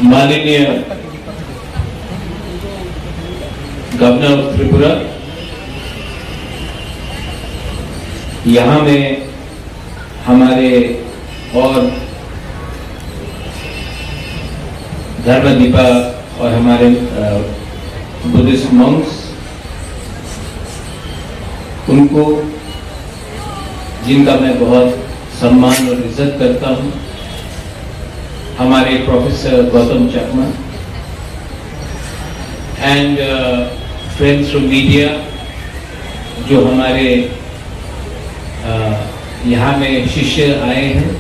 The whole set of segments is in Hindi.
माननीय गवर्नर ऑफ त्रिपुरा, यहाँ में हमारे और धर्मदीपा और हमारे बुद्धिस्ट मॉन्क्स, उनको जिनका मैं बहुत सम्मान और इज्जत करता हूँ, हमारे professor Gautam Chakma and friends from media जो हमारे यहाँ में शिष्य आए हैं,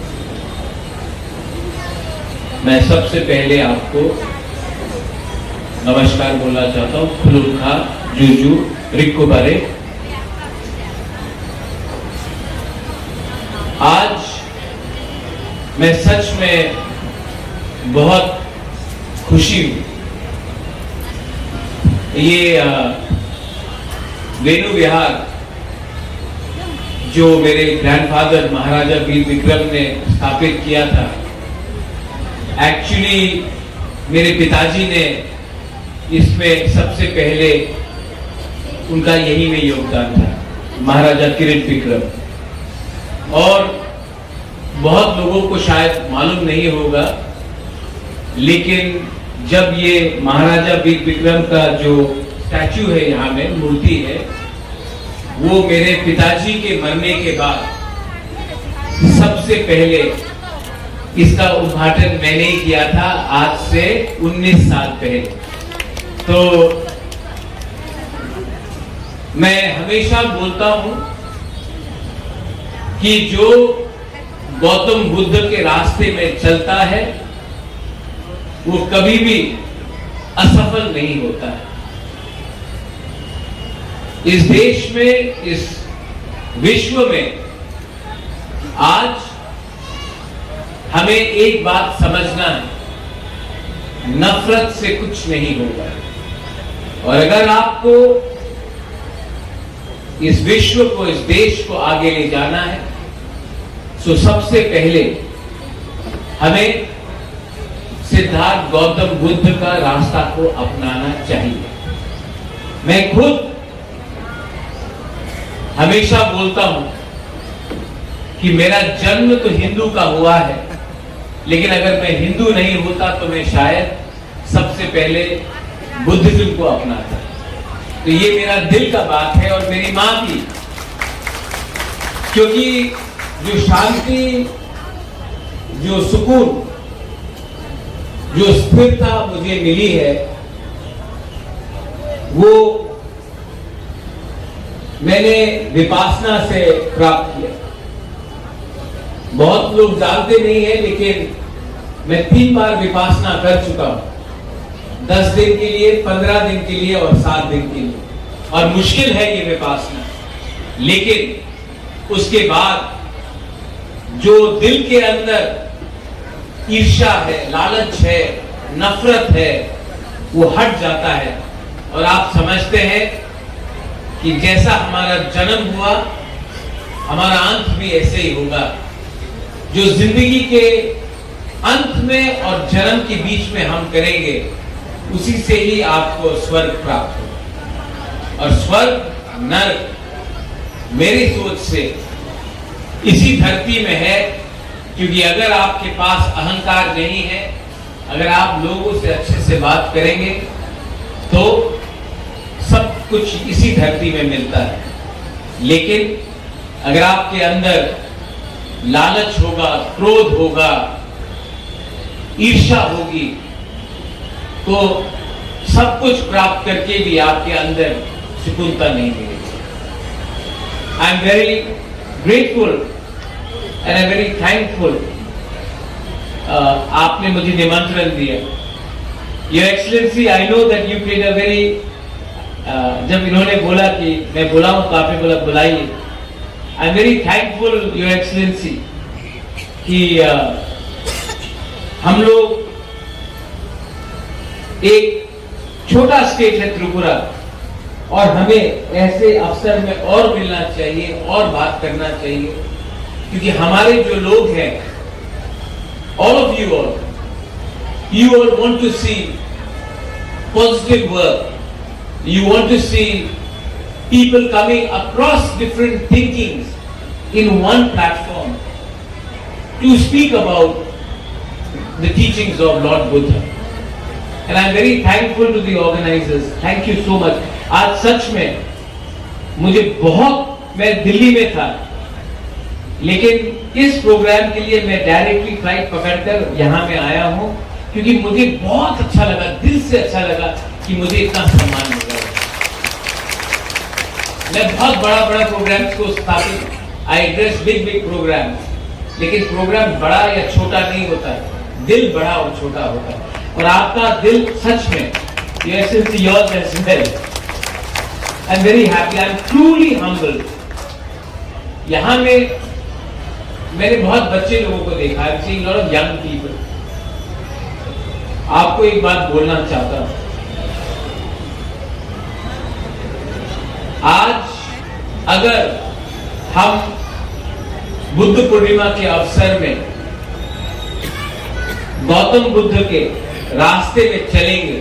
मैं सबसे पहले आपको नमस्कार बोलना चाहता हूँ। खुलुखा जूजू रिक्को बारे। आज मैं सच में बहुत खुशी हूँ। ये वेणु विहार जो मेरे ग्रैंडफादर महाराजा वीर विक्रम ने स्थापित किया था, एक्चुअली मेरे पिताजी ने इसमें सबसे पहले उनका यही में योगदान था, महाराजा किरीट विक्रम। और बहुत लोगों को शायद मालूम नहीं होगा, लेकिन जब ये महाराजा वीर विक्रम का जो स्टैचू है, यहाँ में मूर्ति है, वो मेरे पिताजी के मरने के बाद सबसे पहले इसका उद्घाटन मैंने ही किया था, आज से 19 साल पहले। तो मैं हमेशा बोलता हूं कि जो गौतम बुद्ध के रास्ते में चलता है वो कभी भी असफल नहीं होता है। इस देश में, इस विश्व में आज हमें एक बात समझना है, नफरत से कुछ नहीं होगा। और अगर आपको इस विश्व को, इस देश को आगे ले जाना है, तो सबसे पहले हमें सिद्धार्थ गौतम बुद्ध का रास्ता को अपनाना चाहिए। मैं खुद हमेशा बोलता हूं कि मेरा जन्म तो हिंदू का हुआ है, लेकिन अगर मैं हिंदू नहीं होता तो मैं शायद सबसे पहले बुद्धिज्म को अपनाता। तो ये मेरा दिल का बात है और मेरी मां की, क्योंकि जो शांति, जो सुकून, जो स्थिरता मुझे मिली है, वो मैंने विपासना से प्राप्त किया। बहुत लोग जानते नहीं है, लेकिन मैं 3 बार विपासना कर चुका हूं, 10 दिन के लिए, 15 दिन के लिए और 7 दिन के लिए। और मुश्किल है ये विपासना, लेकिन उसके बाद जो दिल के अंदर ईर्ष्या है, लालच है, नफरत है, वो हट जाता है। और आप समझते हैं कि जैसा हमारा जन्म हुआ, हमारा अंत भी ऐसे ही होगा। जो जिंदगी के अंत में और जन्म के बीच में हम करेंगे, उसी से ही आपको स्वर्ग प्राप्त होगा। और स्वर्ग, नरक मेरी सोच से इसी धरती में है, क्योंकि अगर आपके पास अहंकार नहीं है, अगर आप लोगों से अच्छे से बात करेंगे, तो सब कुछ इसी धरती में मिलता है। लेकिन अगर आपके अंदर लालच होगा, क्रोध होगा, ईर्ष्या होगी, तो सब कुछ प्राप्त करके भी आपके अंदर सुकूनता नहीं मिलेगी। I am very grateful and I am very thankful, आपने मुझे निमंत्रण दिया। Your excellency, I know that you played a very, जब इन्होंने बोला कि मैं बोला हूं तो आपने बोला बुलाइए। I am very thankful your excellency कि हम लोग, एक छोटा स्टेट है त्रिपुरा, और हमें ऐसे अवसर में और मिलना चाहिए और बात करना चाहिए, क्योंकि हमारे जो लोग हैं, all of you all, You all want to see positive work. You want to see people coming across different thinkings in one platform to speak about the teachings of Lord Buddha. And I'm very thankful to the organizers. Thank you so much. आज सच में मुझे मैं दिल्ली में था, लेकिन इस प्रोग्राम के लिए मैं डायरेक्टली फ्लाइट पकड़कर यहाँ में आया हूँ, क्योंकि मुझे बहुत अच्छा लगा, दिल से अच्छा लगा कि मुझे इतना सम्मान मिल रहा है। मैं बहुत बड़ा प्रोग्राम्स को स्थापित, आई एड्रेस बिग प्रोग्राम, लेकिन प्रोग्राम बड़ा या छोटा नहीं होता है, दिल बड़ा और छोटा होता है। और आपका दिल सच में, yours as well. I'm very happy. I'm truly humbled. यहाँ में मैंने बहुत बच्चे लोगों को देखा, I've seen a lot of young people. आपको एक बात बोलना चाहता हूं। आज अगर हम बुद्ध पूर्णिमा के अवसर में गौतम बुद्ध के रास्ते में चलेंगे,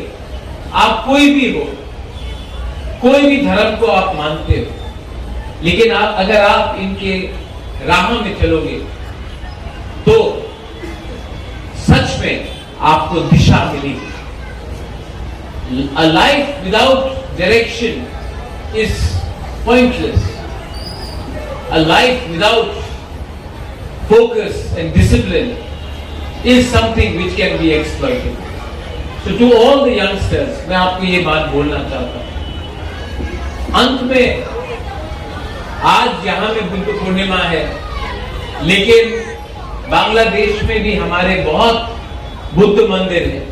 आप कोई भी हो, कोई भी धर्म को आप मानते हो, लेकिन अगर आप इनके राह में चलोगे तो सच में आपको दिशा मिलेगी। A life without direction is pointless. A life without focus and discipline is something which can be exploited. So to all the youngsters, मैं आपको ये बात बोलना चाहता हूँ। अंत में आज यहाँ में बुद्ध पूर्णिमा है, लेकिन बांग्लादेश में भी हमारे बहुत बुद्ध मंदिर हैं,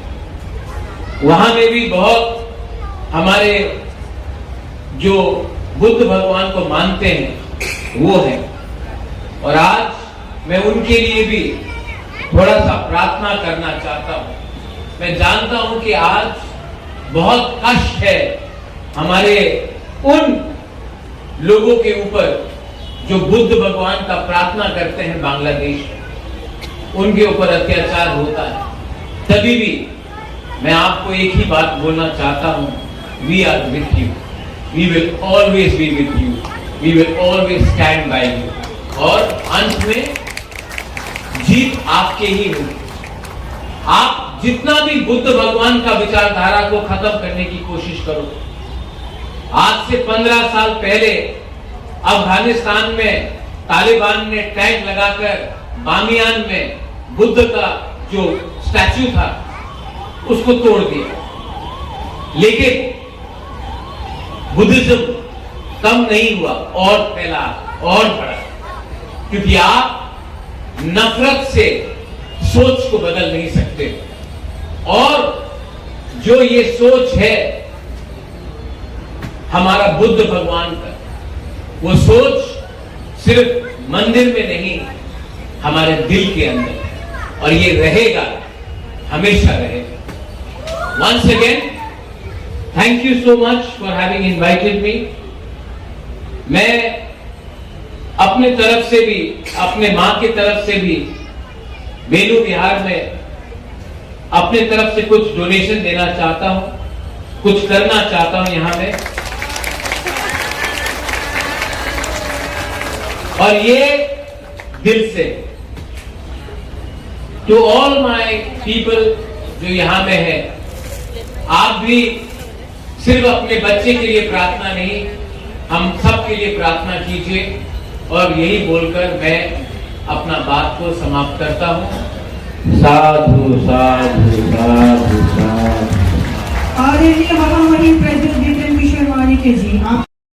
वहां में भी बहुत हमारे जो बुद्ध भगवान को मानते हैं वो हैं। और आज मैं उनके लिए भी थोड़ा सा प्रार्थना करना चाहता हूं। मैं जानता हूं कि आज बहुत कष्ट है हमारे उन लोगों के ऊपर जो बुद्ध भगवान का प्रार्थना करते हैं बांग्लादेश में, उनके ऊपर अत्याचार होता है। तभी भी मैं आपको एक ही बात बोलना चाहता हूं, we are with you, we will always be with you, we will always stand by you. और अंत में जीत आपके ही होगी। आप जितना भी बुद्ध भगवान का विचारधारा को खत्म करने की कोशिश करो, आज से 15 साल पहले अफगानिस्तान में तालिबान ने टैंक लगाकर बामियान में बुद्ध का जो स्टैच्यू था उसको तोड़ दिया, लेकिन बुद्धिज्म कम नहीं हुआ और फैला और बढ़ा, क्योंकि आप नफरत से सोच को बदल नहीं सकते। और जो ये सोच है हमारा बुद्ध भगवान का, वो सोच सिर्फ मंदिर में नहीं, हमारे दिल के अंदर, और ये रहेगा, हमेशा रहेगा। Once again, thank you so much for having invited me. मैं अपने तरफ से भी, अपने माँ की तरफ से भी बेलू बिहार में अपने तरफ से कुछ डोनेशन देना चाहता हूं, कुछ करना चाहता हूं यहाँ में। और ये दिल से टू ऑल माय पीपल जो यहाँ में है, आप भी सिर्फ अपने बच्चे के लिए प्रार्थना नहीं, हम सब के लिए प्रार्थना कीजिए। और यही बोलकर मैं अपना बात को समाप्त करता हूँ। साधु साधु साधु साधु। आदरणीय महामहिम प्रेसिडेंट जितेंद्र किशोर वारिके जी, आप